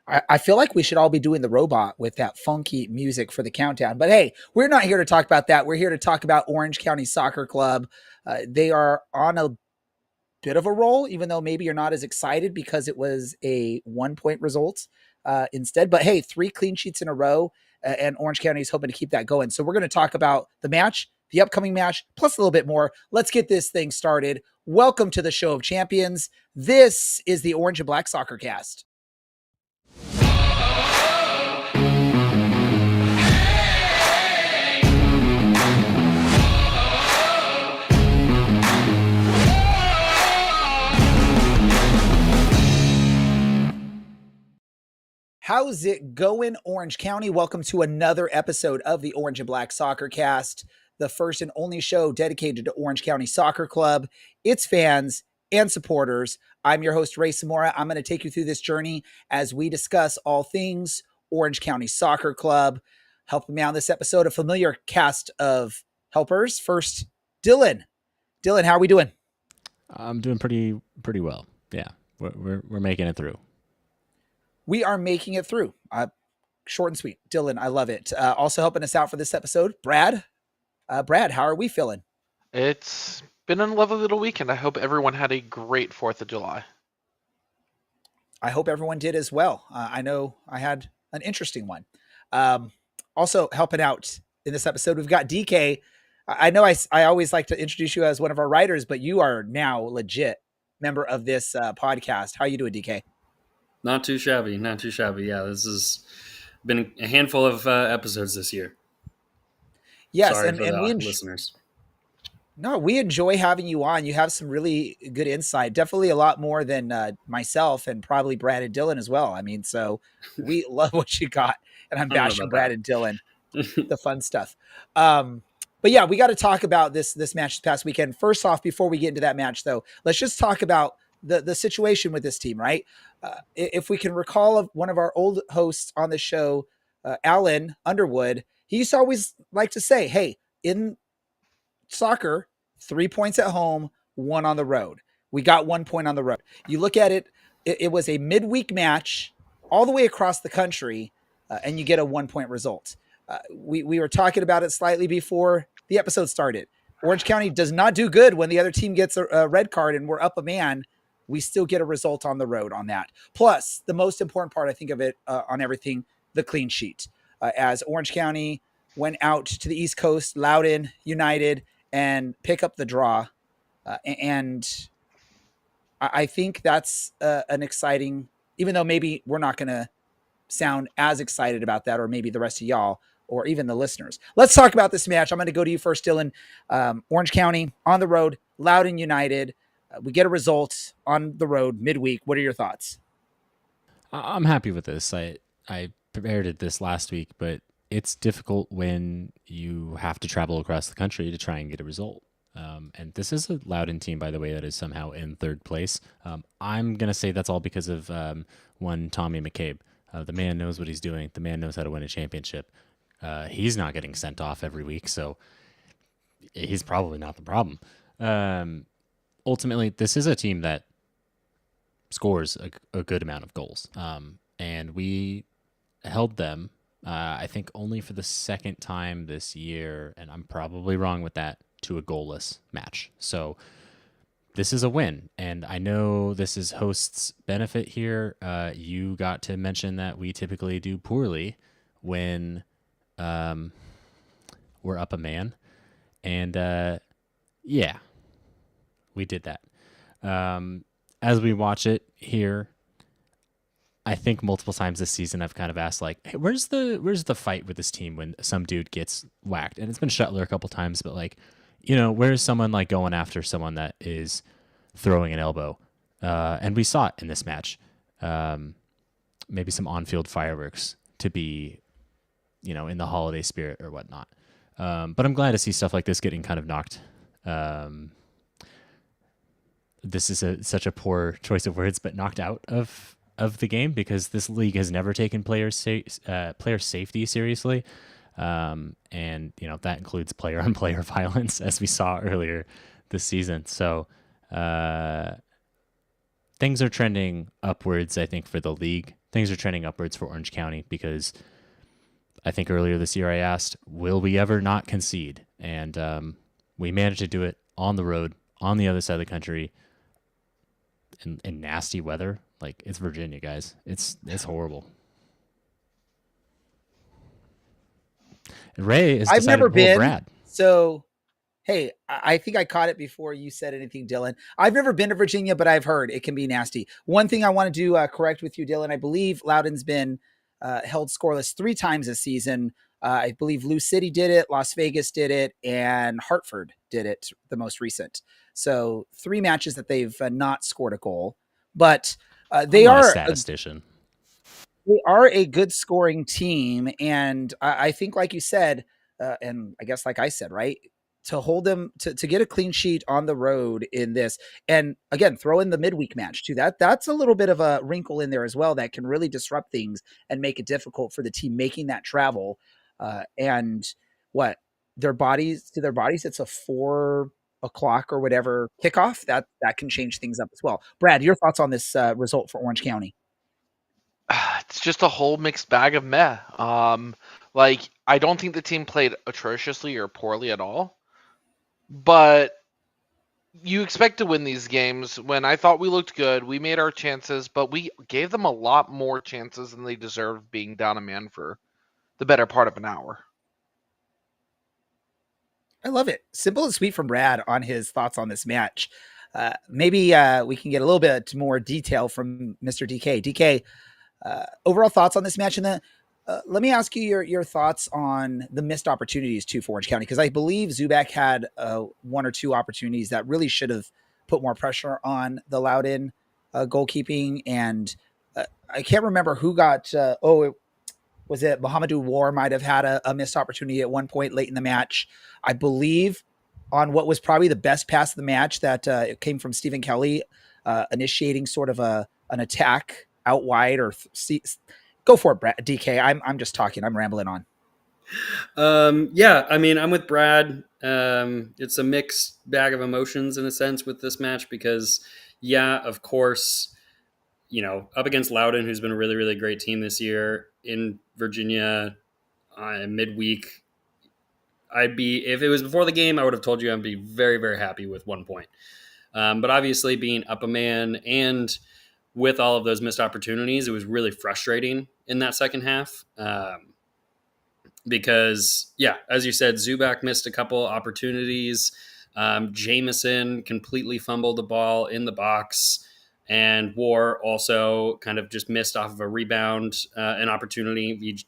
I feel like we should all be doing the robot with that funky music for the countdown. But hey, we're not here to talk about that. We're here to talk about Orange County Soccer Club. They are on a bit of a roll, even though maybe you're not as excited because it was a 1 point result instead. But hey, 3 clean sheets in a row, and Orange County is hoping to keep that going. So we're going to talk about the match, the upcoming match, plus a little bit more. Let's get this thing started. Welcome to the Show of Champions. This is the Orange and Black Soccer Cast. How's it going, Orange County? Welcome to another episode of the Orange and Black Soccer Cast, the first and only show dedicated to Orange County Soccer Club, its fans, and supporters. I'm your host, Ray Samora. I'm going to take you through this journey as we discuss all things Orange County Soccer Club. Helping me on this episode, a familiar cast of helpers. First, Dylan. Dylan, how are we doing? I'm doing pretty well. Yeah, we're making it through. We are making it through. Short and sweet. Dylan, I love it. Also helping us out for this episode, Brad. Brad, how are we feeling? It's been a lovely little weekend. I hope everyone had a great 4th of July. I hope everyone did as well. I know I had an interesting one. Also helping out in this episode, we've got DK. I know I always like to introduce you as one of our writers, but you are now legit member of this podcast. How are you doing, DK? Not too shabby. Yeah, this has been a handful of episodes this year. Yes, Sorry and for the we listeners. No, we enjoy having you on. You have some really good insight. Definitely a lot more than myself and probably Brad and Dylan as well. I mean, so we love what you got. And I'm bashing Brad and Dylan, the fun stuff. But yeah, we got to talk about this match this past weekend. First off, before we get into that match, though, let's just talk about the situation with this team, right? If we can recall of one of our old hosts on the show, Alan Underwood, he used to always like to say, hey, in soccer, 3 points at home, 1 on the road. We got 1 point on the road. You look at it, it was a midweek match all the way across the country, and you get a 1 point result. We were talking about it slightly before the episode started. Orange County does not do good when the other team gets a red card and we're up a man. We still get a result on the road on that. Plus, the most important part, I think, of it on everything, the clean sheet. As Orange County went out to the East Coast, Loudoun United, and pick up the draw. And I think that's an exciting, even though maybe we're not going to sound as excited about that, or maybe the rest of y'all, or even the listeners. Let's talk about this match. I'm going to go to you first, Dylan. Orange County on the road, Loudoun United. We get a result on the road midweek. What are your thoughts? I'm happy with this. I prepared it this last week, but it's difficult when you have to travel across the country to try and get a result. And this is a Loudoun team, by the way, that is somehow in 3rd place. I'm going to say that's all because of one Tommy McCabe. The man knows what he's doing. The man knows how to win a championship. He's not getting sent off every week, so he's probably not the problem. Ultimately, this is a team that scores a good amount of goals. And we held them, I think, only for the second time this year, and I'm probably wrong with that, to a goalless match. So this is a win, and I know this is hosts' benefit here. You got to mention that we typically do poorly when we're up a man, and yeah, we did that. As we watch it here, I think multiple times this season I've kind of asked, like, hey, where's the fight with this team when some dude gets whacked? And it's been Shuttler a couple times, but like, where's someone like going after someone that is throwing an elbow? And we saw it in this match. Maybe some on-field fireworks to be, in the holiday spirit or whatnot. But I'm glad to see stuff like this getting kind of knocked. This is such a poor choice of words, but knocked out of the game, because this league has never taken player safety seriously. And that includes player on player violence, as we saw earlier this season. So things are trending upwards, I think, for the league. Things are trending upwards for Orange County because I think earlier this year I asked, will we ever not concede? And we managed to do it on the road, on the other side of the country, in nasty weather. Like, it's Virginia, guys. It's horrible. And Ray has I've decided never to pull been. Brad. So, hey, I think I caught it before you said anything, Dylan. I've never been to Virginia, but I've heard it can be nasty. One thing I want to do correct with you, Dylan. I believe Loudoun's been held scoreless 3 times this season. I believe Lou City did it, Las Vegas did it, and Hartford did it, the most recent. So 3 matches that they've not scored a goal, but they I'm not are a statistician. They are a good scoring team, and I think, like you said, and I guess like I said, right, to hold them to get a clean sheet on the road in this, and again, throw in the midweek match too. That's a little bit of a wrinkle in there as well that can really disrupt things and make it difficult for the team making that travel. And what their bodies to their bodies, it's a 4 o'clock or whatever kickoff that can change things up as well. Brad, your thoughts on this result for Orange County? It's just a whole mixed bag of meh. Like, I don't think the team played atrociously or poorly at all, but you expect to win these games. When I thought we looked good, we made our chances, but we gave them a lot more chances than they deserved, being down a man for the better part of an hour. I love it. Simple and sweet from Brad on his thoughts on this match. Maybe we can get a little bit more detail from Mr. DK. DK, overall thoughts on this match, and then let me ask you your thoughts on the missed opportunities too for Orange County, because I believe Zubak had 1 or 2 opportunities that really should have put more pressure on the Loudoun goalkeeping, and I can't remember who got. Was it Mohamedou War might have had a missed opportunity at one point late in the match, I believe, on what was probably the best pass of the match that it came from Stephen Kelly, initiating sort of an attack out wide or go for it, Brad, DK. I'm just talking. I'm rambling on. Yeah, I mean, I'm with Brad. It's a mixed bag of emotions in a sense with this match because, yeah, of course, up against Loudoun, who's been a really, really great team this year in Virginia midweek. If it was before the game, I would have told you I'd be very, very happy with 1 point. But obviously being up a man and with all of those missed opportunities, it was really frustrating in that second half. Because, yeah, as you said, Zubak missed a couple opportunities. Jameson completely fumbled the ball in the box. And War also kind of just missed off of a rebound, an opportunity.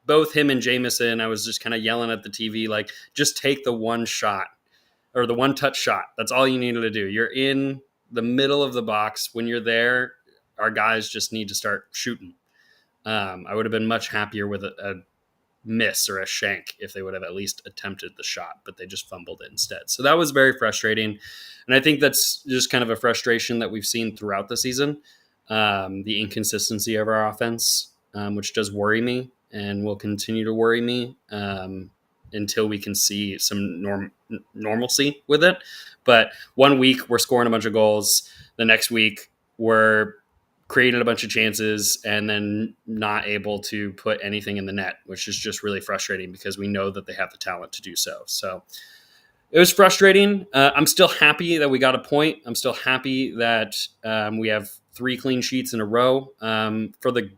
Both him and Jameson, I was just kind of yelling at the TV, like, just take the one shot or the one touch shot. That's all you needed to do. You're in the middle of the box. When you're there, our guys just need to start shooting. I would have been much happier with a miss or a shank if they would have at least attempted the shot, but they just fumbled it instead. So that was very frustrating. And I think that's just kind of a frustration that we've seen throughout the season. The inconsistency of our offense, which does worry me and will continue to worry me until we can see some normalcy with it. But 1 week we're scoring a bunch of goals. The next week we're creating a bunch of chances and then not able to put anything in the net, which is just really frustrating because we know that they have the talent to do so. So it was frustrating. I'm still happy that we got a point. I'm still happy that we have 3 clean sheets in a row. For the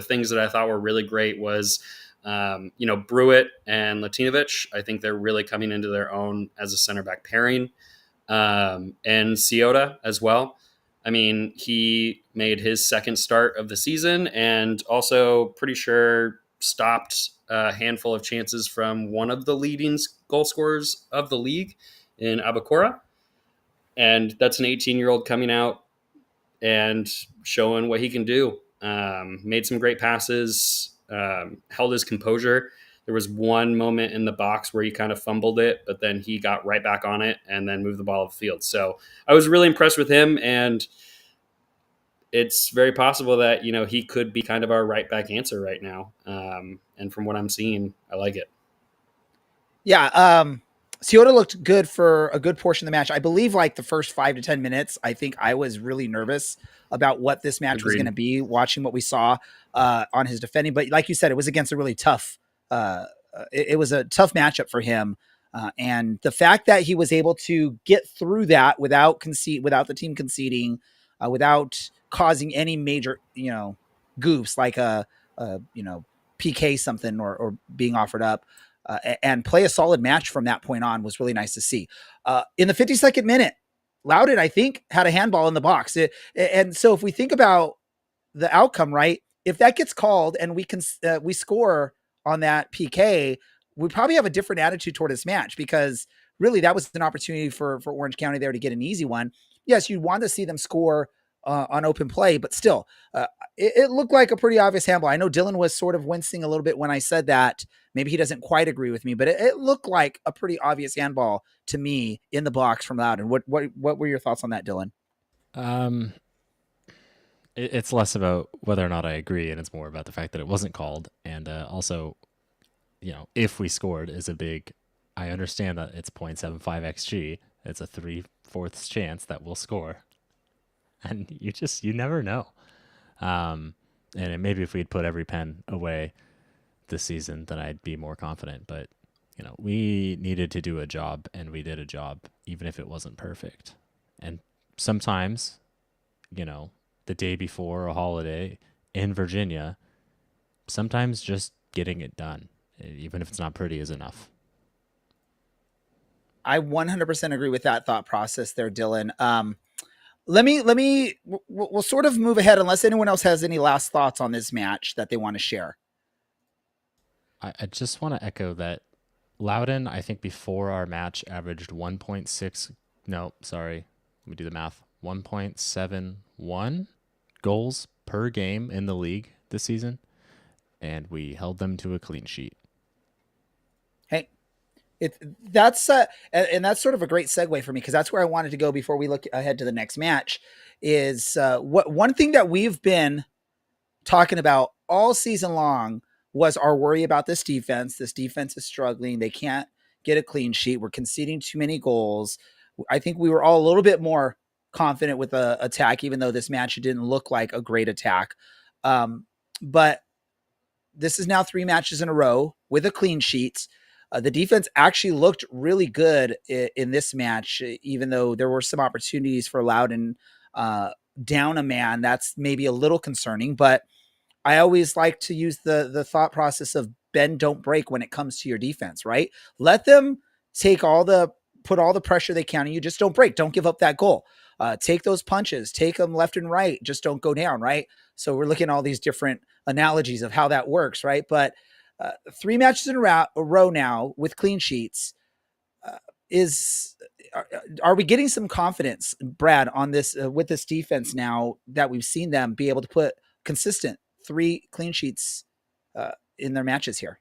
things that I thought were really great was Brewitt and Latinovic. I think they're really coming into their own as a center back pairing, and Ciota as well. I mean, he made his second start of the season and also pretty sure stopped a handful of chances from one of the leading goal scorers of the league in Abakora. And that's an 18-year-old coming out and showing what he can do. Made some great passes, held his composure. There was one moment in the box where he kind of fumbled it, but then he got right back on it and then moved the ball off the field. So I was really impressed with him, and it's very possible that, he could be kind of our right back answer right now. And from what I'm seeing, I like it. Yeah. Ciota looked good for a good portion of the match. I believe like the first 5 to 10 minutes, I think I was really nervous about what this match was going to Agreed. be, watching what we saw on his defending. But like you said, it was against a really tough, it was a tough matchup for him. And the fact that he was able to get through that without the team conceding, without causing any major, goofs like PK something or being offered up, and play a solid match from that point on was really nice to see. In the 52nd minute, Loudoun, I think, had a handball in the box. And so if we think about the outcome, right, if that gets called and we score on that PK, we probably have a different attitude toward this match, because really that was an opportunity for Orange County there to get an easy one. Yes, you want to see them score on open play, but still, it looked like a pretty obvious handball. I know Dylan was sort of wincing a little bit when I said that. Maybe he doesn't quite agree with me, but it looked like a pretty obvious handball to me in the box from Loudoun. What were your thoughts on that, Dylan? It's less about whether or not I agree, and it's more about the fact that it wasn't called. And also, if we scored is a big. I understand that it's 0.75 xG. It's a 3/4 chance that we'll score, and you never know. And maybe if we'd put every pen away this season, then I'd be more confident. But we needed to do a job, and we did a job, even if it wasn't perfect. And sometimes, the day before a holiday in Virginia, sometimes just getting it done, even if it's not pretty, is enough. I 100% agree with that thought process there, Dylan. We'll sort of move ahead unless anyone else has any last thoughts on this match that they want to share. I just want to echo that Loudoun, I think before our match, averaged 1.6. No, sorry. Let me do the math. 1.71 goals per game in the league this season, and we held them to a clean sheet. Hey, that's sort of a great segue for me, because that's where I wanted to go before we look ahead to the next match. Is one thing that we've been talking about all season long was our worry about this defense. This defense is struggling. They can't get a clean sheet. We're conceding too many goals. I think we were all a little bit more confident with the attack, even though this match didn't look like a great attack. But this is now 3 matches in a row with a clean sheet. The defense actually looked really good in this match, even though there were some opportunities for Loudoun down a man. That's maybe a little concerning, but I always like to use the thought process of bend, don't break when it comes to your defense, right? Let them put all the pressure they can on you. Just don't break. Don't give up that goal. Take those punches, take them left and right. Just don't go down, right? So we're looking at all these different analogies of how that works, right? But 3 matches in a row now with clean sheets. Are we getting some confidence, Brad, on this with this defense now that we've seen them be able to put consistent 3 clean sheets in their matches here?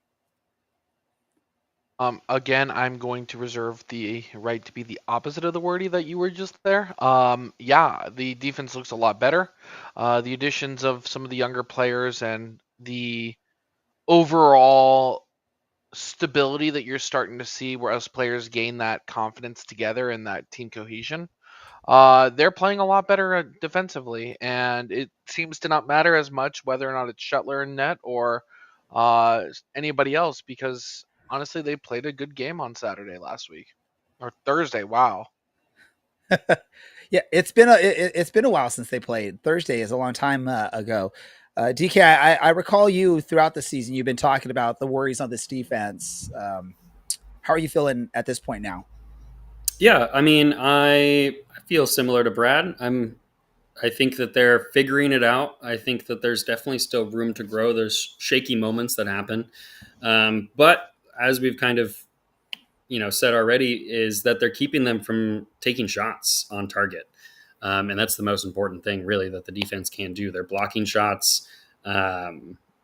Again, I'm going to reserve the right to be the opposite of the wordy that you were just there. Yeah, the defense looks a lot better. The additions of some of the younger players and the overall stability that you're starting to see whereas players gain that confidence together and that team cohesion. They're playing a lot better defensively, and it seems to not matter as much whether or not it's Shuttler in net or anybody else, because honestly, they played a good game on Saturday last week or Thursday. Wow. Yeah, it's been a while since they played. Thursday is a long time ago. DK, I recall you throughout the season. You've been talking about the worries on this defense. How are you feeling at this point now? Yeah, I mean, I feel similar to Brad. I think that they're figuring it out. I think that there's definitely still room to grow. There's shaky moments that happen, but as we've kind of said already, is that they're keeping them from taking shots on target. And that's the most important thing, really, that the defense can do. They're blocking shots. I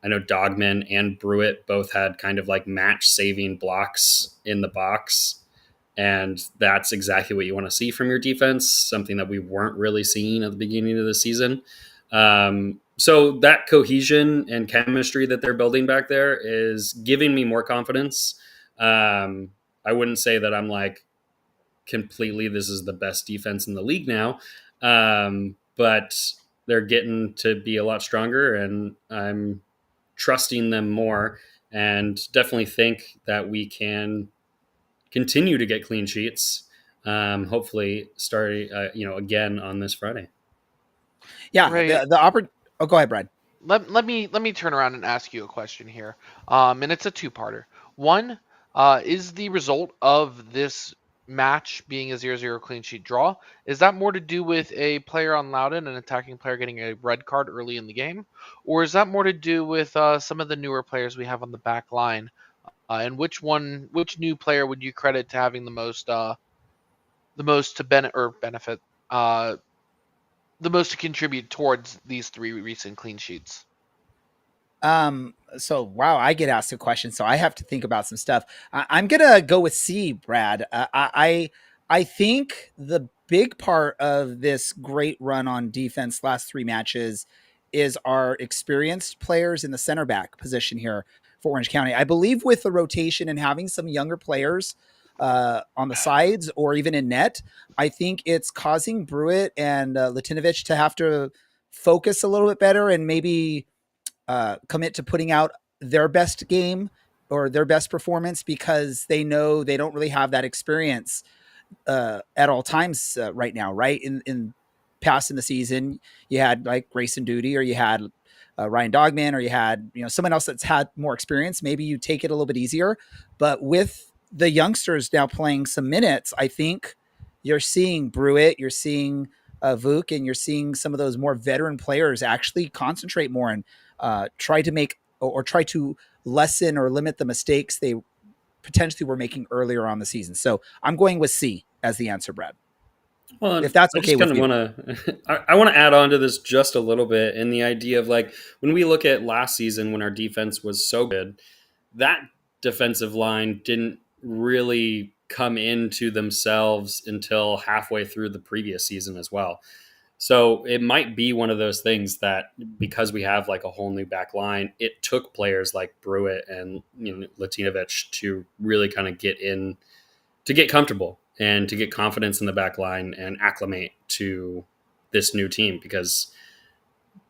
know Dogman and Brewitt both had kind of like match-saving blocks in the box. And that's exactly what you want to see from your defense, something that we weren't really seeing at the beginning of the season. So that cohesion and chemistry that they're building back there is giving me more confidence. I wouldn't say that I'm like completely, this is the best defense in the league now. But they're getting to be a lot stronger, and I'm trusting them more, and definitely think that we can continue to get clean sheets. Hopefully starting, again on this Friday. Yeah, Right. Oh, go ahead, Brad. Let me turn around and ask you a question here. And it's a two-parter. One, is the result of this match being a 0-0 clean sheet draw, is that more to do with a player on Loudoun, an attacking player, getting a red card early in the game, or is that more to do with some of the newer players we have on the back line? And which new player would you credit to having the most to benefit, the most to contribute towards these three recent clean sheets? So wow, I get asked a question, so I have to think about some stuff. I'm gonna go with C, Brad. I think the big part of this great run on defense last three matches is our experienced players in the center back position here for Orange County. I believe with the rotation and having some younger players on the sides or even in net, I think it's causing Brewitt and Latinovic to have to focus a little bit better and maybe commit to putting out their best game or their best performance, because they know they don't really have that experience at all times right now. Right in past in the season, you had like Grayson Duty, or you had Ryan Dogman, or you had someone else that's had more experience. Maybe you take it a little bit easier, but with the youngsters now playing some minutes, I think you're seeing Brewitt, you're seeing Vuk, and you're seeing some of those more veteran players actually concentrate more and try to make or try to lessen or limit the mistakes they potentially were making earlier on the season. So I'm going with C as the answer, Brad. Well, If that's I okay just kind with of you. want to, I want to add on to this just a little bit, in the idea of like when we look at last season when our defense was so good, that defensive line didn't really come into themselves until halfway through the previous season as well. So it might be one of those things that because we have like a whole new back line, it took players like Brewitt and Latinovic to really kind of get in, to get comfortable and to get confidence in the back line and acclimate to this new team, because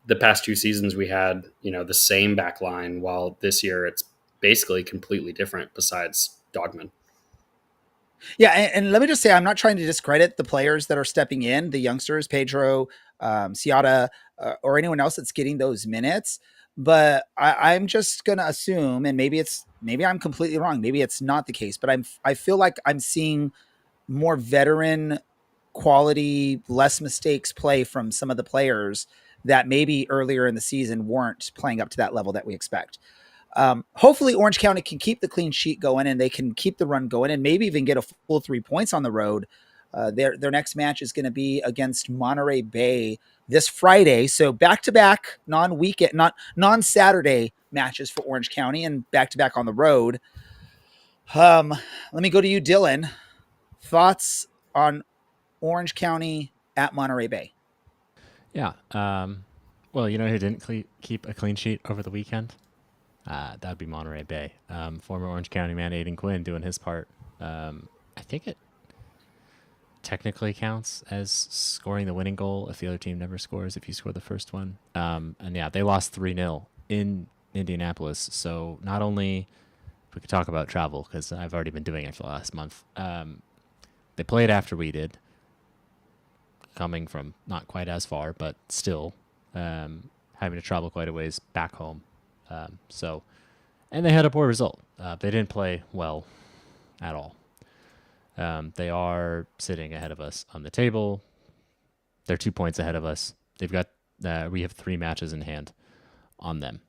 the past two seasons we had, the same back line, while this year it's basically completely different besides Dogman. Yeah, and let me just say, I'm not trying to discredit the players that are stepping in, the youngsters, Pedro, Ciata, or anyone else that's getting those minutes. But I'm just gonna assume, and maybe I'm completely wrong. Maybe it's not the case, but I feel like I'm seeing more veteran quality, less mistakes play from some of the players that maybe earlier in the season weren't playing up to that level that we expect. Hopefully Orange County can keep the clean sheet going and they can keep the run going and maybe even get a full 3 points on the road. Their next match is going to be against Monterey Bay this Friday. So back-to-back non-weekend, not non-Saturday matches for Orange County and back-to-back on the road. Let me go to you, Dylan. Thoughts on Orange County at Monterey Bay? Yeah. Well, you know who didn't keep a clean sheet over the weekend? That would be Monterey Bay. Former Orange County man Aiden Quinn doing his part. I think it technically counts as scoring the winning goal if the other team never scores, if you score the first one. And yeah, they lost 3-0 in Indianapolis. So not only, if we could talk about travel, because I've already been doing it for the last month. They played after we did, coming from not quite as far, but still having to travel quite a ways back home. And they had a poor result. They didn't play well at all. They are sitting ahead of us on the table. They're 2 points ahead of us. They've got, we have 3 matches in hand on them.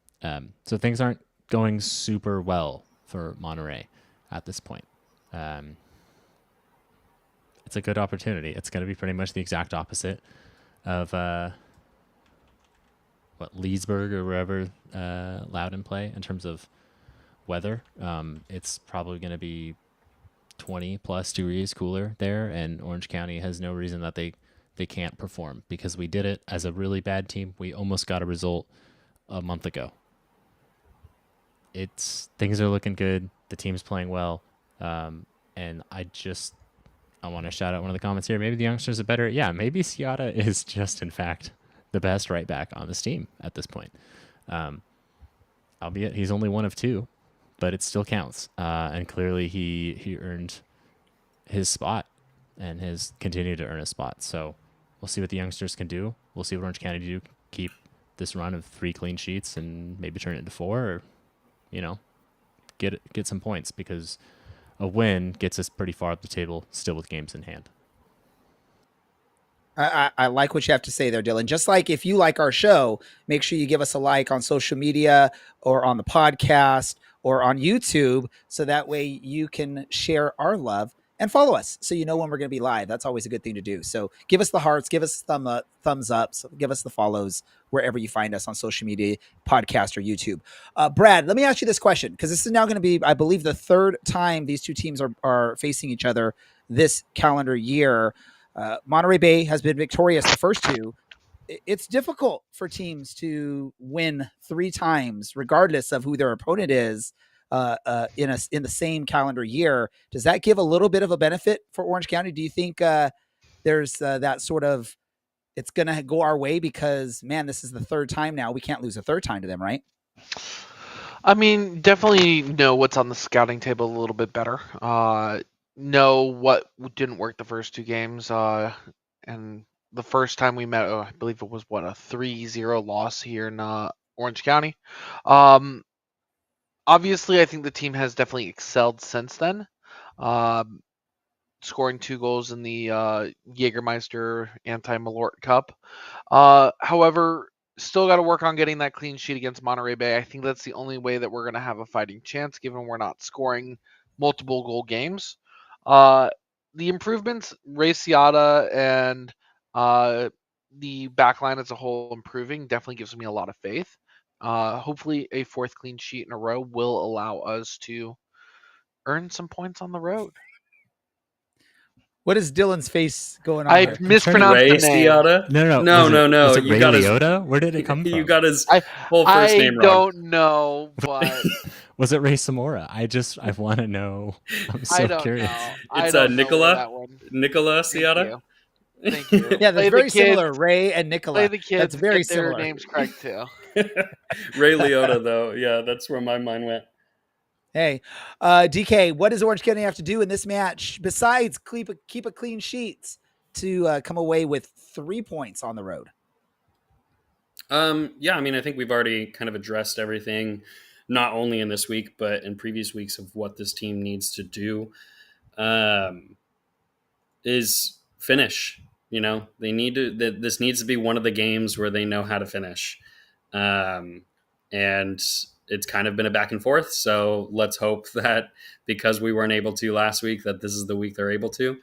So things aren't going super well for Monterey at this point. It's a good opportunity. It's going to be pretty much the exact opposite of Leesburg or wherever Loudoun play in terms of weather. It's probably going to be 20 plus degrees cooler there, and Orange County has no reason that they can't perform, because we did it as a really bad team. We almost got a result a month ago. Things are looking good. The team's playing well. And I want to shout out one of the comments here. Maybe the youngsters are better. Yeah, maybe Seata is just, in fact, the best right back on this team at this point. Albeit he's only one of two, but it still counts. And clearly he earned his spot and has continued to earn a spot. So we'll see what the youngsters can do. We'll see what Orange County do. Keep this run of 3 clean sheets and maybe turn it into 4, or, get some points, because a win gets us pretty far up the table still with games in hand. I like what you have to say there, Dylan. Just like if you like our show, make sure you give us a like on social media or on the podcast or on YouTube, so that way you can share our love and follow us so you know when we're going to be live. That's always a good thing to do. So give us the hearts, give us thumbs up, so give us the follows wherever you find us on social media, podcast, or YouTube. Brad, let me ask you this question, because this is now going to be, I believe, the third time these two teams are facing each other this calendar year. Monterey Bay has been victorious the first two. It's difficult for teams to win 3 times, regardless of who their opponent is, in the same calendar year. Does that give a little bit of a benefit for Orange County? Do you think there's that sort of, it's going to go our way because, man, this is the third time now. We can't lose a third time to them, right? I mean, definitely know what's on the scouting table a little bit better. Know what didn't work the first 2 games. And the first time we met, I believe it was a 3-0 loss here in Orange County. Obviously, I think the team has definitely excelled since then. Scoring 2 goals in the Jägermeister Anti-Malort Cup. However, still got to work on getting that clean sheet against Monterey Bay. I think that's the only way that we're going to have a fighting chance, given we're not scoring multiple goal games. The improvements, Ray Seata and the backline as a whole improving, definitely gives me a lot of faith. Hopefully a 4th clean sheet in a row will allow us to earn some points on the road. What is Dylan's face going on I here? mispronounced Ray the name. Seata? No. Was it You Ray got his Liotta? Where did it come from? You got his whole first I name wrong. don't know, but Was it Ray Samora? I want to know. I'm so I don't curious. know. It's Nicola Nicola Seata. Thank you. Yeah, that's Play very the similar. kids, Ray and Nicola. Play the kids. That's very get their similar. names correct too. Ray Liotta, though. Yeah, that's where my mind went. Hey, DK, what does Orange County have to do in this match besides keep a clean sheets to come away with 3 points on the road? Yeah, I mean, I think we've already kind of addressed everything, not only in this week, but in previous weeks, of what this team needs to do. Is finish. They need to. This needs to be one of the games where they know how to finish, and it's kind of been a back and forth. So let's hope that because we weren't able to last week, that this is the week they're able to.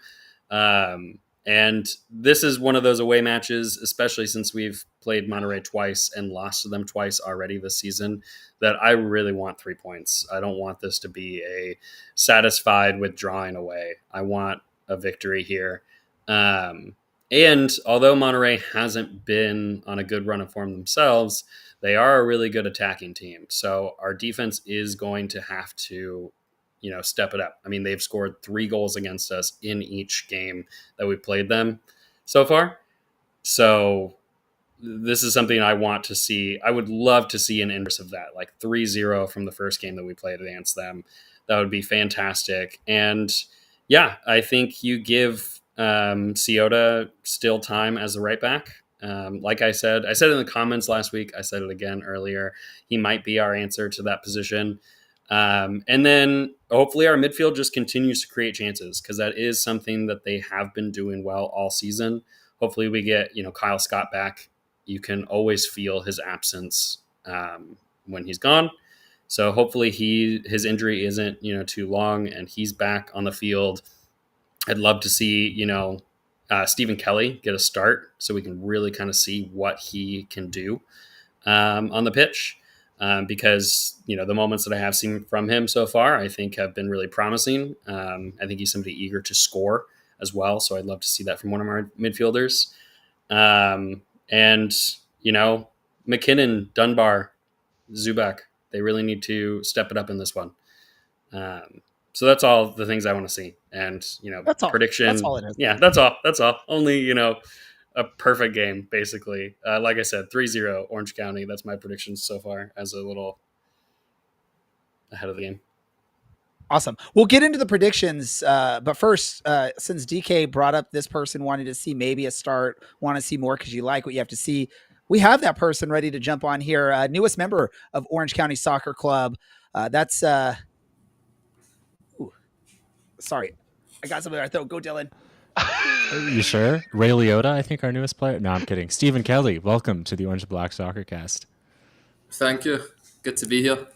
And this is one of those away matches, especially since we've played Monterey twice and lost to them twice already this season, that I really want 3 points. I don't want this to be a satisfied with drawing away. I want a victory here. And although Monterey hasn't been on a good run of form themselves, they are a really good attacking team. So our defense is going to have to, step it up. I mean, they've scored 3 goals against us in each game that we've played them so far. So this is something I want to see. I would love to see an inverse of that, like 3-0 from the first game that we played against them. That would be fantastic. And yeah, I think you give Seata still time as the right back. Like I said it in the comments last week. I said it again earlier. He might be our answer to that position. And then hopefully our midfield just continues to create chances, because that is something that they have been doing well all season. Hopefully we get, Kyle Scott back. You can always feel his absence when he's gone. So hopefully his injury isn't, too long and he's back on the field. I'd love to see, Stephen Kelly get a start so we can really kind of see what he can do on the pitch. Because, the moments that I have seen from him so far, I think have been really promising. I think he's somebody eager to score as well. So I'd love to see that from one of our midfielders. And, McKinnon, Dunbar, Zubak, they really need to step it up in this one. So that's all the things I want to see. And, That's all. That's prediction. all it is. Yeah, that's all. That's all. Only, a perfect game, basically. Like I said, 3-0 Orange County. That's my predictions so far as a little ahead of the game. Awesome. We'll get into the predictions, but first, since DK brought up this person wanted to see maybe a start, want to see more because you like what you have to see, we have that person ready to jump on here. Newest member of Orange County Soccer Club. That's sorry, I got something in my throat. Go, Dylan. Are you sure? Ray Liotta, I think, our newest player. No, I'm kidding. Stephen Kelly, welcome to the Orange and Black Soccer Cast. Thank you. Good to be here.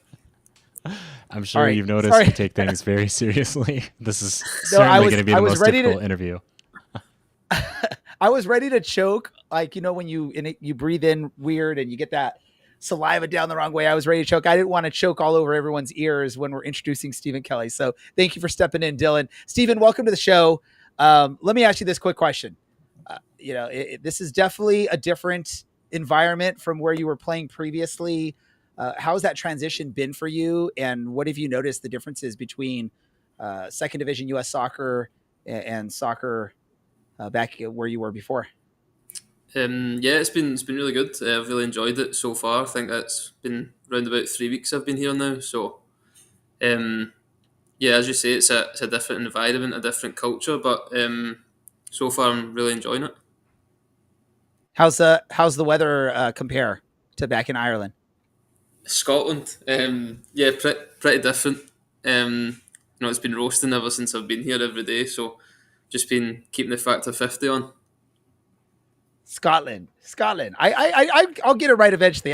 I'm sure right, you've noticed sorry. we take things very seriously. This is certainly going to be the most difficult interview. I was ready to choke, like when you breathe in weird and you get that saliva down the wrong way. I was ready to choke. I didn't want to choke all over everyone's ears when we're introducing Stephen Kelly. So thank you for stepping in, Dylan. Stephen, welcome to the show. Let me ask you this quick question. This is definitely a different environment from where you were playing previously. How's that transition been for you? And what have you noticed the differences between second division U.S. soccer and soccer back where you were before? Yeah, it's been really good. I've really enjoyed it so far. I think that's been around about 3 weeks I've been here now. So, yeah, as you say, it's a different environment, a different culture, but so far I'm really enjoying it. How's the weather compare to back in Ireland? Scotland, yeah, pretty different. It's been roasting ever since I've been here every day. So, just been keeping the factor 50 on. Scotland. I'll get it right eventually.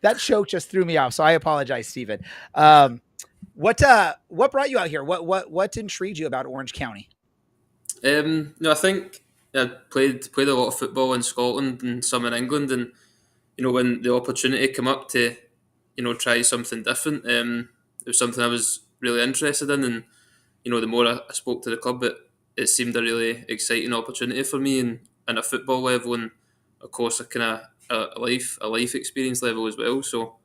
That choke just threw me off, so I apologize, Stephen. What brought you out here? What intrigued you about Orange County? No, I think I played a lot of football in Scotland and some in England, and when the opportunity came up to try something different, it was something I was really interested in, and the more I spoke to the club, it seemed a really exciting opportunity for me, and a football level, and of course a kind of a life experience level as well. So,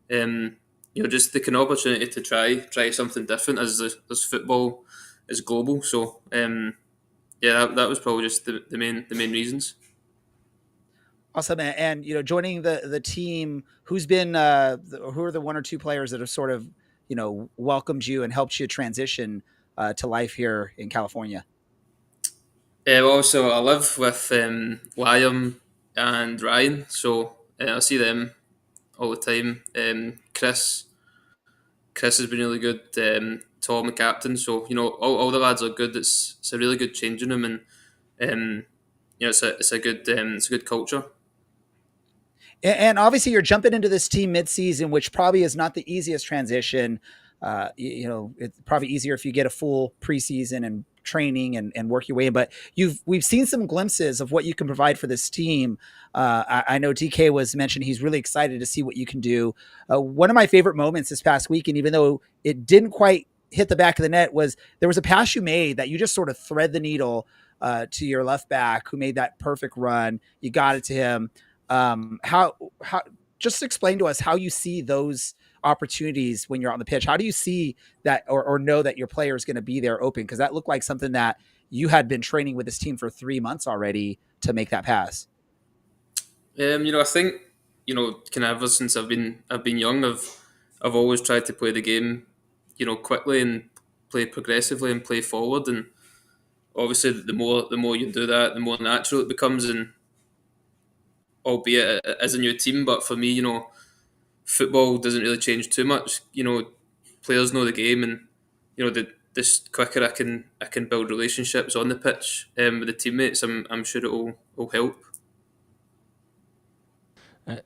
just the kind of opportunity to try something different as football is global. So, yeah, that was probably just the main reasons. Awesome. And joining the team, who are the one or two players that have sort of welcomed you and helped you transition to life here in California? Also, I live with Liam and Ryan, so I see them all the time. Chris has been really good. Tom, the captain. So all the lads are good. It's a really good changing room, and it's a good culture. And obviously, you're jumping into this team mid-season, which probably is not the easiest transition. It's probably easier if you get a full preseason and training and work your way in. But we've seen some glimpses of what you can provide for this team. I know DK was mentioned; he's really excited to see what you can do. One of my favorite moments this past week, and even though it didn't quite hit the back of the net, was there was a pass you made that you just sort of thread the needle to your left back, who made that perfect run. You got it to him. How just explain to us how you see those opportunities when you're on the pitch. How do you see that or know that your player is going to be there open? Because that looked like something that you had been training with this team for 3 months already to make that pass. I think kind of ever since I've been young, I've always tried to play the game, quickly and play progressively and play forward. And obviously, the more you do that, the more natural it becomes. And albeit as a new team, but for me, football doesn't really change too much. Players know the game, and this quicker I can build relationships on the pitch with the teammates. I'm sure it will help.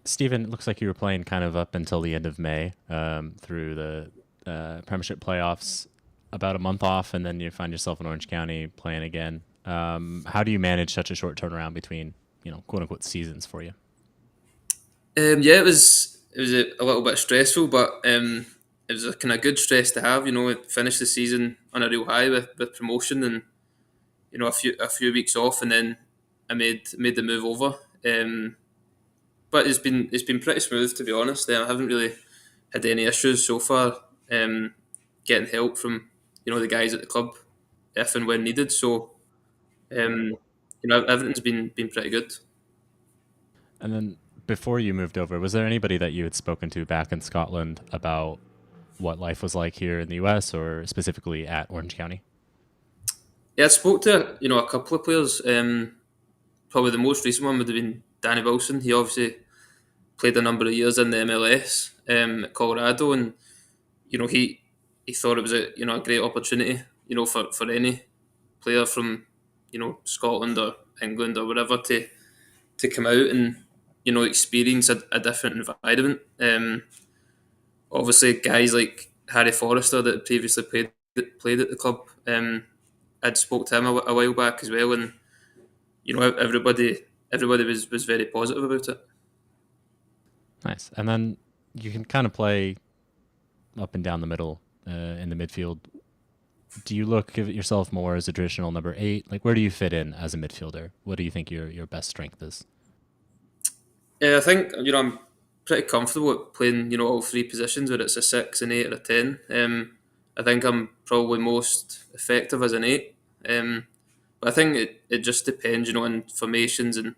Stephen, it looks like you were playing kind of up until the end of May through the Premiership playoffs, about a month off, and then you find yourself in Orange County playing again. How do you manage such a short turnaround between quote unquote seasons for you? Yeah, it was a little bit stressful, but it was a kind of good stress to have. Finish the season on a real high with promotion, and a few weeks off, and then I made the move over. But it's been pretty smooth, to be honest. I haven't really had any issues so far. Getting help from the guys at the club if and when needed. So everything's been pretty good. And then before you moved over, was there anybody that you had spoken to back in Scotland about what life was like here in the US or specifically at Orange County? Yeah, I spoke to a couple of players. Probably the most recent one would have been Danny Wilson. He obviously played a number of years in the MLS at Colorado, and he thought it was a great opportunity for any player from Scotland or England or wherever to come out and experience a different environment. Obviously, guys like Harry Forrester that had previously played at the club. I'd spoke to him a while back as well, and everybody was very positive about it. Nice. And then you can kind of play up and down the middle in the midfield. Do you look at yourself more as a traditional number 8? Like, where do you fit in as a midfielder? What do you think your best strength is? Yeah, I think I'm pretty comfortable at playing all three positions, whether it's a 6, an 8, or a 10. I think I'm probably most effective as an 8. But I think it just depends, on formations and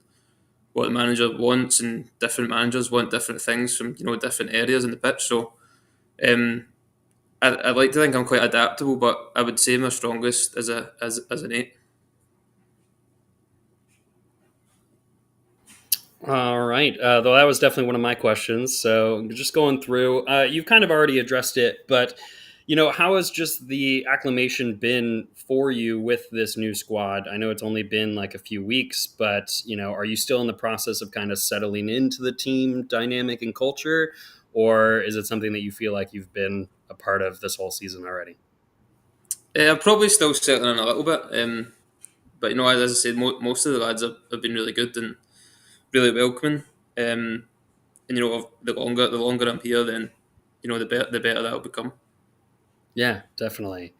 what the manager wants, and different managers want different things from different areas in the pitch. So I'd like to think I'm quite adaptable, but I would say my strongest as an 8. All right. Though that was definitely one of my questions. So just going through, you've kind of already addressed it, but how has just the acclimation been for you with this new squad? I know it's only been like a few weeks, but are you still in the process of kind of settling into the team dynamic and culture, or is it something that you feel like you've been a part of this whole season already? I'm probably still settling in a little bit, but as I said, most of the lads have been really good and really welcoming. And the longer I'm here, then the better that'll become. Yeah, definitely.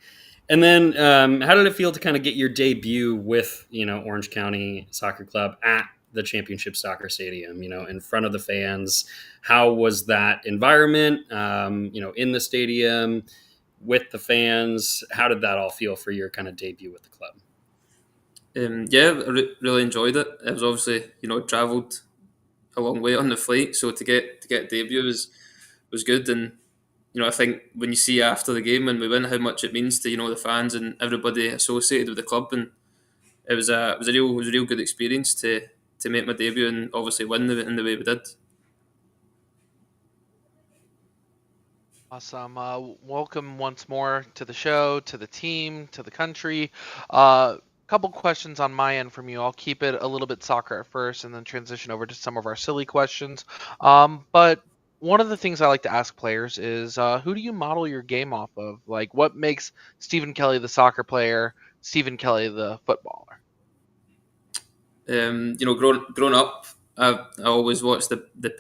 And then, how did it feel to kind of get your debut with Orange County Soccer Club at the Championship Soccer Stadium? In front of the fans. How was that environment? In the stadium with the fans. How did that all feel for your kind of debut with the club? Yeah, I really enjoyed it. It was obviously travelled a long way on the flight, so to get debut was good. And I think when you see after the game when we win how much it means to the fans and everybody associated with the club, and it was a real good experience to make my debut and obviously win in the way we did. Awesome. Welcome once more to the show, to the team, to the country. Couple questions on my end from you. I'll keep it a little bit soccer at first and then transition over to some of our silly questions. But one of the things I like to ask players is, who do you model your game off of? Like, what makes Stephen Kelly the soccer player, Stephen Kelly the footballer? Growing up, I always watched the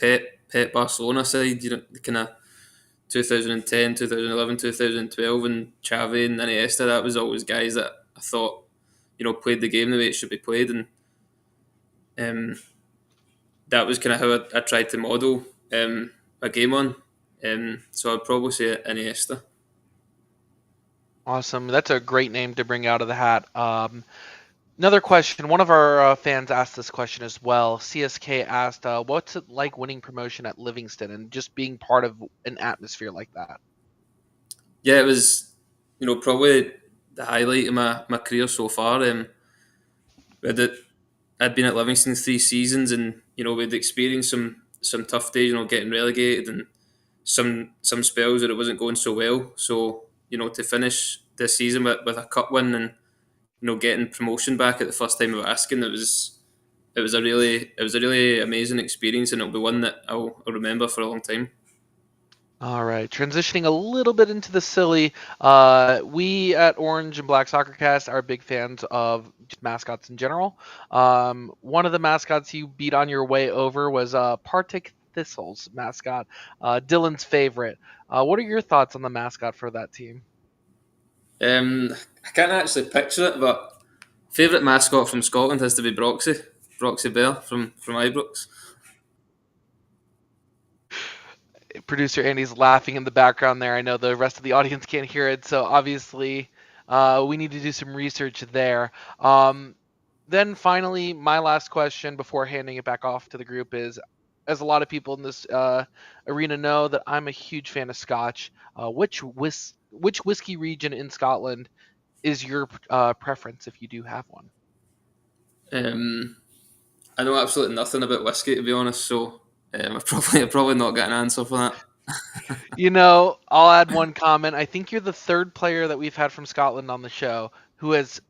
Pep Barcelona side. The kind of 2010, 2011, 2012, and Xavi and Iniesta. That was always guys that I thought played the game the way it should be played, and that was kind of how I tried to model a game on. So I'd probably say Iniesta. Awesome. That's a great name to bring out of the hat. Another question. One of our fans asked this question as well. CSK asked, what's it like winning promotion at Livingston and just being part of an atmosphere like that? Yeah, it was, probably the highlight of my career so far. I'd been at Livingston 3 seasons, and we'd experienced some tough days, getting relegated, and some spells that it wasn't going so well. So to finish this season with a cup win and getting promotion back at the first time of asking, it was a really amazing experience, and it'll be one that I'll remember for a long time. All right, transitioning a little bit into the silly. We at Orange and Black Soccer Cast are big fans of just mascots in general. One of the mascots you beat on your way over was Partick Thistle's mascot, Dylan's favorite. What are your thoughts on the mascot for that team? I can't actually picture it, but favourite mascot from Scotland has to be Broxy Bear from Ibrox. Producer Andy's laughing in the background there. I know the rest of the audience can't hear it, so obviously We need to do some research there. Then finally, my last question before handing it back off to the group is, as a lot of people in this arena know, that I'm a huge fan of Scotch. Which whiskey region in Scotland is your preference, if you do have one? I know absolutely nothing about whiskey, to be honest, so I've probably not got an answer for that. I'll add one comment. I think you're the third player that we've had from Scotland on the show who has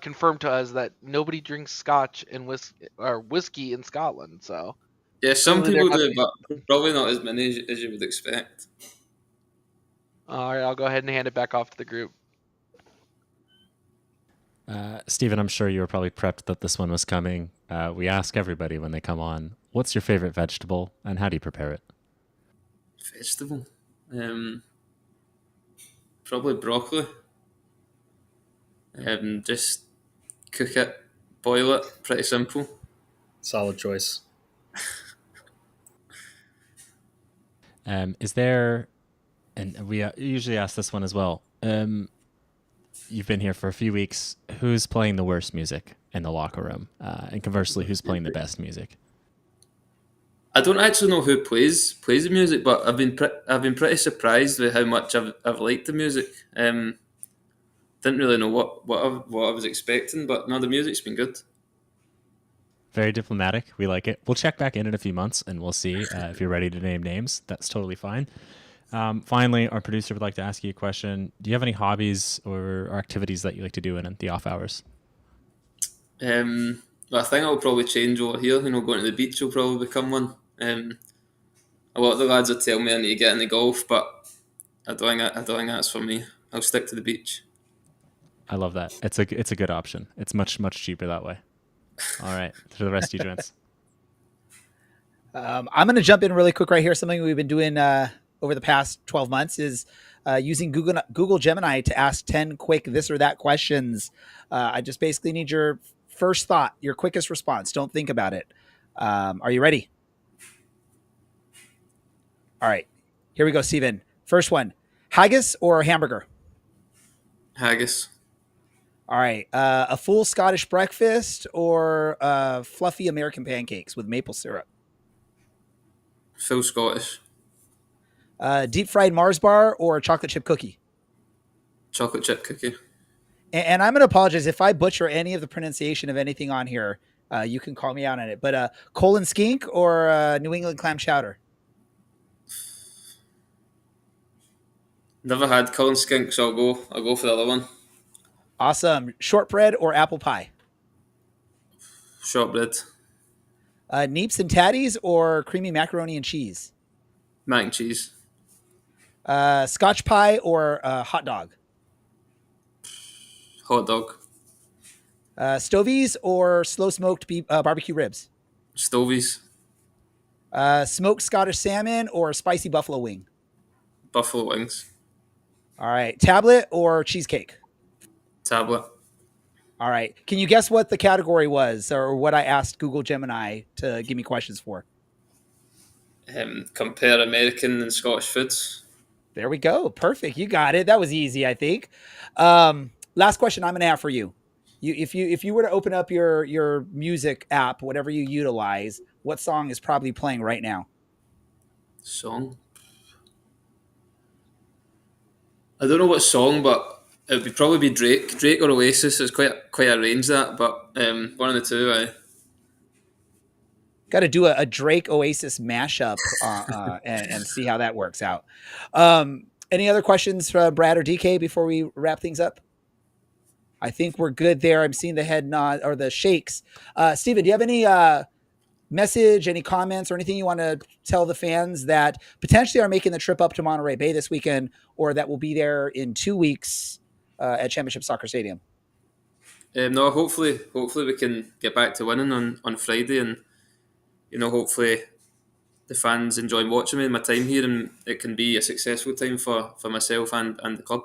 confirmed to us that nobody drinks Scotch and whiskey in Scotland. So Yeah, some clearly there people must do, be. but probably not as many as you would expect. All right, I'll go ahead and hand it back off to the group. Stephen, I'm sure you were probably prepped that this one was coming. We ask everybody when they come on, what's your favorite vegetable and how do you prepare it? Vegetable? Probably broccoli. Just cook it, boil it, pretty simple. Solid choice. Is there, and we usually ask this one as well, you've been here for a few weeks, who's playing the worst music in the locker room? And conversely, who's playing the best music? I don't actually know who plays the music, but I've been pretty surprised with how much I've liked the music. Didn't really know what I was expecting, but no, the music's been good. Very diplomatic. We like it. We'll check back in a few months and we'll see if you're ready to name names. That's totally fine. Finally, our producer would like to ask you a question. Do you have any hobbies or activities that you like to do in the off hours? I think I'll probably change over here. Going to the beach will probably become one. A lot of the lads will tell me I need to get into golf, but I don't think that's for me. I'll stick to the beach. I love that. It's a good option. It's much cheaper that way. All right, for the rest of you gents. I'm going to jump in really quick right here. Something we've been doing over the past 12 months is using Google Gemini to ask 10 quick this or that questions. I just basically need your first thought, your quickest response. Don't think about it. Are you ready? All right, here we go, Steven. First one, haggis or hamburger? Haggis. All right, a full Scottish breakfast or fluffy American pancakes with maple syrup? Full Scottish. Deep fried Mars bar or chocolate chip cookie? Chocolate chip cookie. And I'm going to apologize if I butcher any of the pronunciation of anything on here. You can call me out on it. But colon skink or New England clam chowder? Never had corn skink, so I'll go for the other one. Awesome. Shortbread or apple pie? Shortbread. Neeps and tatties or creamy macaroni and cheese? Mac and cheese. Scotch pie or hot dog? Hot dog. Stovies or slow smoked barbecue ribs? Stovies. Smoked Scottish salmon or spicy buffalo wing? Buffalo wings. All right. Tablet or cheesecake? Tablet. All right. Can you guess what the category was or what I asked Google Gemini to give me questions for? Compare American and Scottish foods. There we go. Perfect. You got it. That was easy, I think. Last question I'm going to have for you. If you were to open up your music app, whatever you utilize, what song is probably playing right now? Song? I don't know what song, but it would probably be Drake or Oasis. It's quite a range, that, but one of the two. Got to do a Drake Oasis mashup and see how that works out. Any other questions for Brad or DK before we wrap things up? I think we're good there. I'm seeing the head nod or the shakes. Steven, do you have any message, any comments, or anything you want to tell the fans that potentially are making the trip up to Monterey Bay this weekend or that will be there in 2 weeks at Championship Soccer Stadium? No, hopefully we can get back to winning on Friday, and hopefully the fans enjoy watching me in my time here, and it can be a successful time for myself and the club.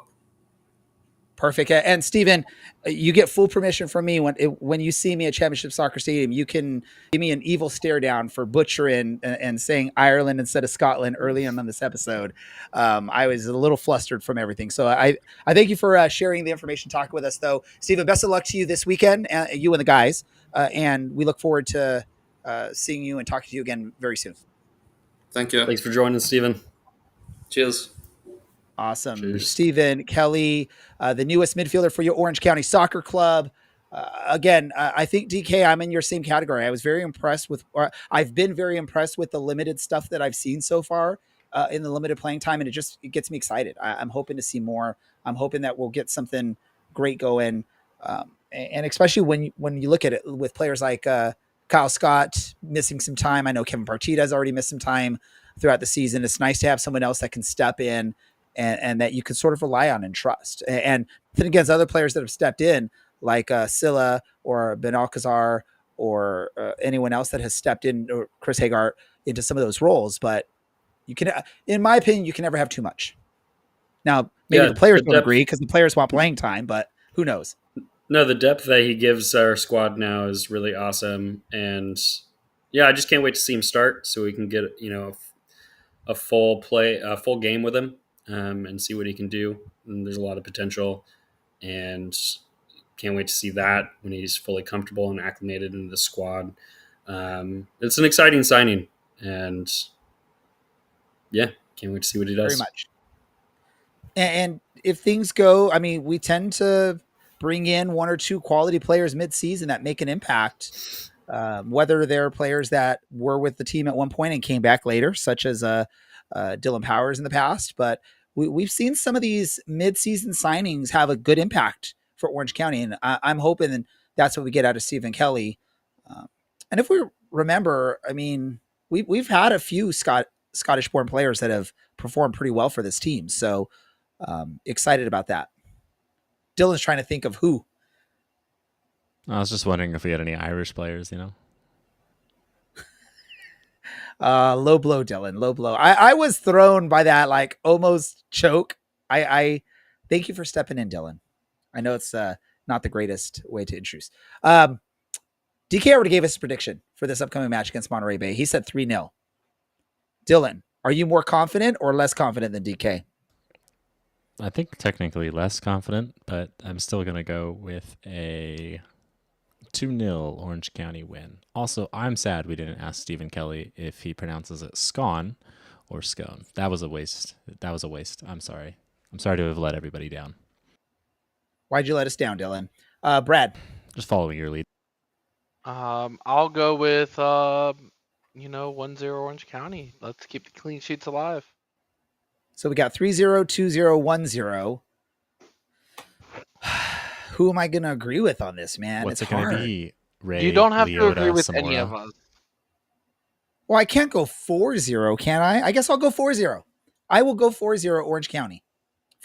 Perfect. And Steven, you get full permission from me when you see me at Championship Soccer Stadium. You can give me an evil stare down for butchering and saying Ireland instead of Scotland early on this episode. I was a little flustered from everything. So I thank you for sharing the information, talking with us, though. Steven, best of luck to you this weekend, you and the guys. And we look forward to seeing you and talking to you again very soon. Thank you. Thanks for joining, Stephen. Cheers. Awesome. Cheers. Stephen Kelly, the newest midfielder for your Orange County Soccer Club. Again, I think DK, I'm in your same category. I've been very impressed with the limited stuff that I've seen so far in the limited playing time. And it gets me excited. I'm hoping to see more. I'm hoping that we'll get something great going. And especially when you look at it with players like Kyle Scott missing some time. I know Kevin Partita has already missed some time throughout the season. It's nice to have someone else that can step in and that you can sort of rely on and trust. And then against other players that have stepped in, like Silla or Ben Alcazar or anyone else that has stepped in, or Chris Hagart, into some of those roles. But you can, in my opinion, you can never have too much. Now, maybe the players don't agree because the players want playing time, but who knows? No, the depth that he gives our squad now is really awesome. And yeah, I just can't wait to see him start so we can get, a full game with him. And see what he can do. And there's a lot of potential, and can't wait to see that when he's fully comfortable and acclimated into the squad. It's an exciting signing, and yeah, can't wait to see what he does. Very much. And if things go, I mean, we tend to bring in one or two quality players mid-season that make an impact, whether they're players that were with the team at one point and came back later, such as Dylan Powers in the past, but we've seen some of these mid-season signings have a good impact for Orange County, and I'm hoping that's what we get out of Stephen Kelly. And if we remember, I mean, we've had a few Scottish-born players that have performed pretty well for this team, so excited about that. Dylan's trying to think of who. I was just wondering if we had any Irish players, Low blow, Dylan. Low blow. I was thrown by that, like almost choke. I thank you for stepping in, Dylan. I know it's not the greatest way to introduce. DK already gave us a prediction for this upcoming match against Monterey Bay. He said 3-0. Dylan, are you more confident or less confident than DK? I think technically less confident, but I'm still going to go with a 2-0 Orange County win. Also, I'm sad we didn't ask Stephen Kelly if he pronounces it scone or scone. That was a waste. I'm sorry. I'm sorry to have let everybody down. Why'd you let us down, Dylan? Brad. Just following your lead. I'll go with 1-0 Orange County. Let's keep the clean sheets alive. So we got 3-0, 2-0, 1-0. Who am I going to agree with on this, man? What's it's it going to hard. be? Ray, you don't have Leota, to agree with Zamora. any of us. Well, I can't go 4-0, can I? I guess I'll go 4-0. I will go 4-0 Orange County.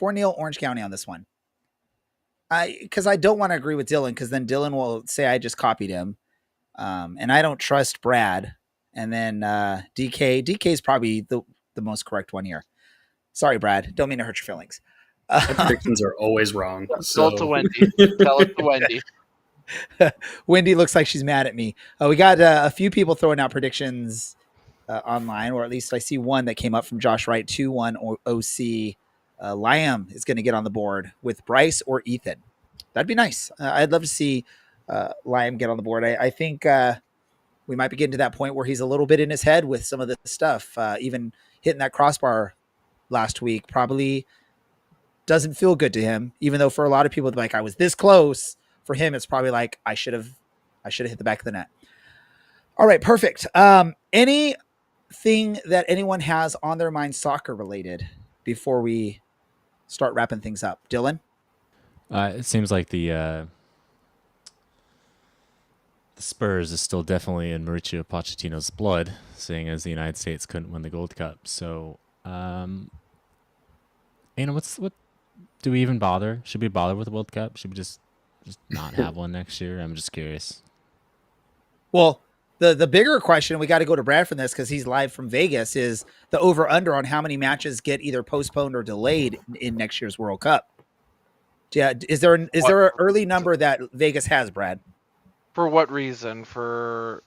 4-0 Orange County on this one. Because I don't want to agree with Dylan, because then Dylan will say I just copied him. And I don't trust Brad. And then DK. DK is probably the most correct one here. Sorry, Brad. Don't mean to hurt your feelings. My predictions are always wrong. Tell it to Wendy. Tell it to Wendy. Wendy looks like she's mad at me. We got a few people throwing out predictions online, or at least I see one that came up from Josh Wright, 2-1 OC. Liam is going to get on the board with Bryce or Ethan. That'd be nice. I'd love to see Liam get on the board. I think we might be getting to that point where he's a little bit in his head with some of this stuff. Even hitting that crossbar last week probably doesn't feel good to him, even though for a lot of people, like, I was this close. For him, it's probably like I should have hit the back of the net. All right, perfect. Anything that anyone has on their mind soccer related before we start wrapping things up? Dylan? It seems like the Spurs is still definitely in Mauricio Pochettino's blood, seeing as the United States couldn't win the Gold Cup. So, what do we even bother? Should we bother with the World Cup? Should we just not have one next year? I'm just curious. Well, the bigger question, we got to go to Brad from this because he's live from Vegas, is the over-under on how many matches get either postponed or delayed in next year's World Cup. Yeah, is there an early number that Vegas has, Brad? For what reason? For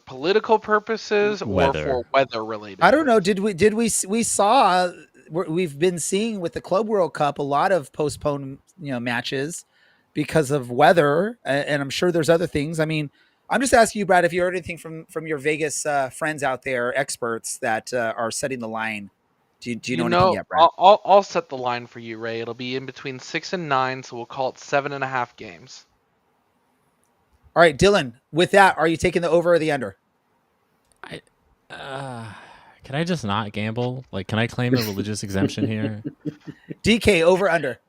political purposes or Weather. for weather related? I don't know. We've been seeing with the Club World Cup a lot of postponed matches because of weather, and I'm sure there's other things. I mean, I'm just asking you, Brad, if you heard anything from your Vegas friends out there, experts that are setting the line. Do you know anything yet, Brad? I'll set the line for you, Ray. It'll be in between 6 and 9, so we'll call it 7.5 games. All right, Dylan. With that, are you taking the over or the under? Can I just not gamble? Like, can I claim a religious exemption here? DK over under.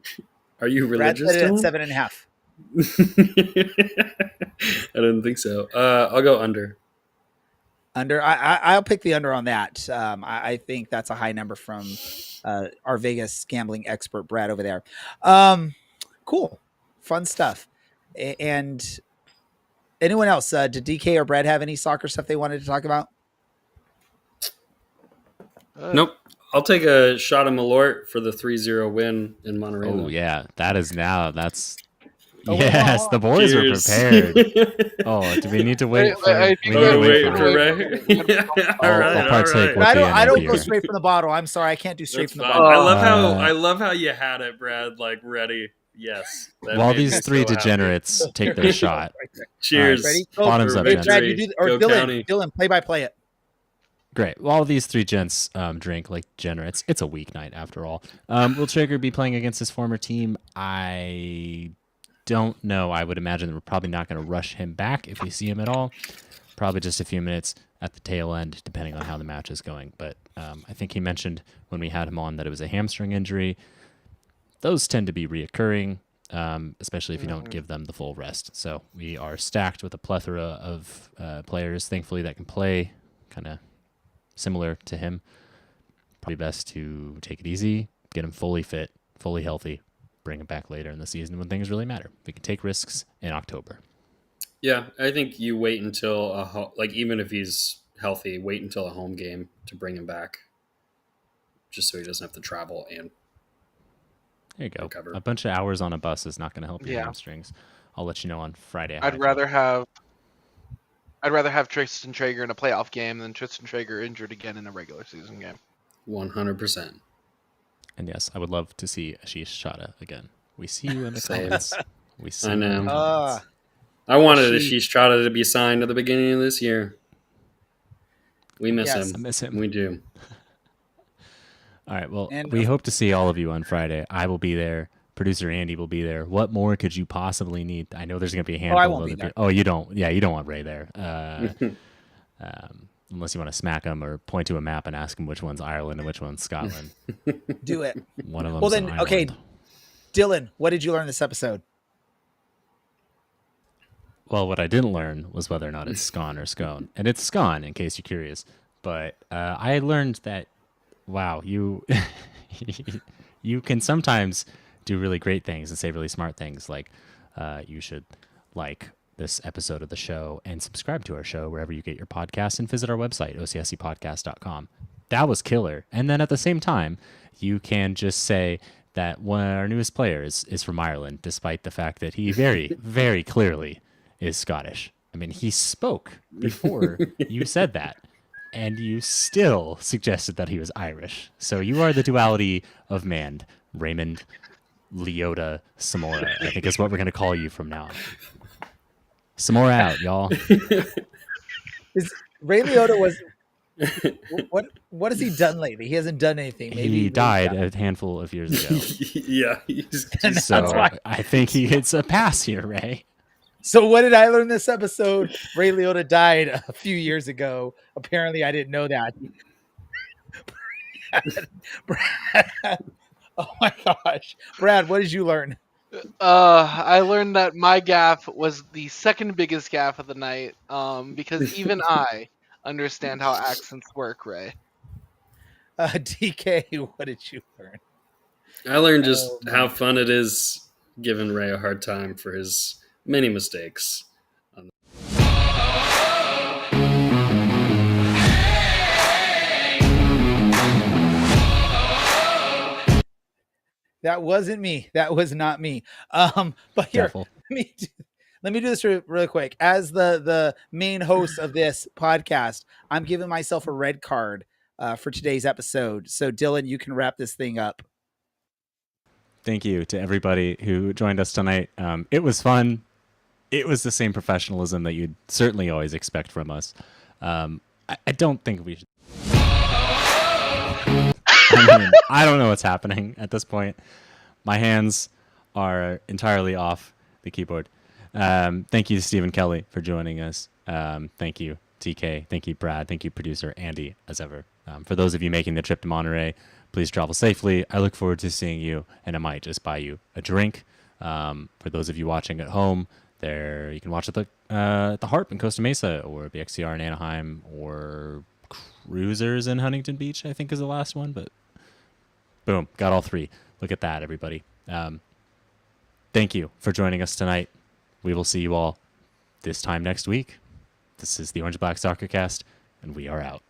Are you Brad religious? said it at Dylan? 7.5. I didn't think so. I'll go under. Under. I'll pick the under on that. I think that's a high number from our Vegas gambling expert Brad over there. Cool, fun stuff. And anyone else? Did DK or Brad have any soccer stuff they wanted to talk about? Nope. I'll take a shot of Malort for the 3-0 win in Monterrey. Oh yeah, that's. Oh, Yes, wow. the boys Cheers. were prepared. Oh, do we need to wait for? I We think need to we wait wait for for Ray. Ray. Yeah, all I'll right, all partake right. with I don't beer. go straight from the bottle. I'm sorry, I can't do straight That's from the fine. bottle. I love how you had it, Brad. Like ready. Yes. That While made me these three so happy. degenerates take their shot, Cheers. Ready? Bottoms For up, Hey, gents. Brad, victory. you do or Go County. Dylan, play by play it. Great. While these three gents drink like degenerates, it's a weeknight after all. Will Traeger be playing against his former team? I don't know. I would imagine that we're probably not going to rush him back if we see him at all. Probably just a few minutes at the tail end, depending on how the match is going. But I think he mentioned when we had him on that it was a hamstring injury. Those tend to be reoccurring, especially if you don't give them the full rest. So we are stacked with a plethora of players, thankfully, that can play kind of similar to him. Probably best to take it easy, get him fully fit, fully healthy, bring him back later in the season when things really matter. We can take risks in October. Yeah, I think you wait until even if he's healthy, wait until a home game to bring him back, just so he doesn't have to travel and There you go. recover. A bunch of hours on a bus is not going to help your Yeah. hamstrings. I'll let you know on Friday. I'd rather have Tristan Traeger in a playoff game than Tristan Traeger injured again in a regular season game. 100%. And yes, I would love to see Ashish Chadha again. We see you in the Same. comments. We see I you in know. the comments. I wanted Ashish. Ashish Chadha to be signed at the beginning of this year. We miss Yes. I him. miss him. We do. All right. Well, And- we hope to see all of you on Friday. I will be there. Producer Andy will be there. What more could you possibly need? I know there's going to be a handful I of won't other be there. people. Oh, you don't. Yeah, you don't want Ray there. Unless you want to smack him or point to a map and ask him which one's Ireland and which one's Scotland. Do it. One of them. Well then, okay, Dylan, what did you learn this episode? Well, what I didn't learn was whether or not it's scone or scone. And it's scone, in case you're curious. But I learned that, wow, you you can sometimes do really great things and say really smart things. Like you should like this episode of the show and subscribe to our show wherever you get your podcasts and visit our website, ocscpodcast.com. That was killer. And then at the same time, you can just say that one of our newest players is from Ireland, despite the fact that he very, very clearly is Scottish. I mean, he spoke before you said that, and you still suggested that he was Irish. So you are the duality of man, Raymond Leota Samora, I think is what we're going to call you from now on. Samora out, y'all. Ray Liotta was what has he done lately? He hasn't done anything. Maybe He really died done. a handful of years ago. Yeah. So why. I think he gets a pass here, Ray. So what did I learn this episode? Ray Liotta died a few years ago. Apparently, I didn't know that. Brad, oh my gosh, Brad, what did you learn? I learned that my gaff was the second biggest gaff of the night, because even I understand how accents work, Ray. DK, what did you learn? I learned just Oh, how fun it is giving Ray a hard time for his many mistakes. That wasn't me. That was not me. But here, Devil. let me do this really quick. As the main host of this podcast, I'm giving myself a red card for today's episode. So Dylan, you can wrap this thing up. Thank you to everybody who joined us tonight. It was fun. It was the same professionalism that you'd certainly always expect from us. I don't think we should. I don't know what's happening at this point. My hands are entirely off the keyboard. Thank you to Stephen Kelly for joining us. Thank you, TK. Thank you, Brad. Thank you, producer Andy, as ever. For those of you making the trip to Monterey, please travel safely. I look forward to seeing you, and I might just buy you a drink. For those of you watching at home, you can watch at the Harp in Costa Mesa, or the XCR in Anaheim, or Cruisers in Huntington Beach, I think is the last one. But boom, got all three. Look at that, everybody. Thank you for joining us tonight. We will see you all this time next week. This is the Orange Black Soccer Cast, and we are out.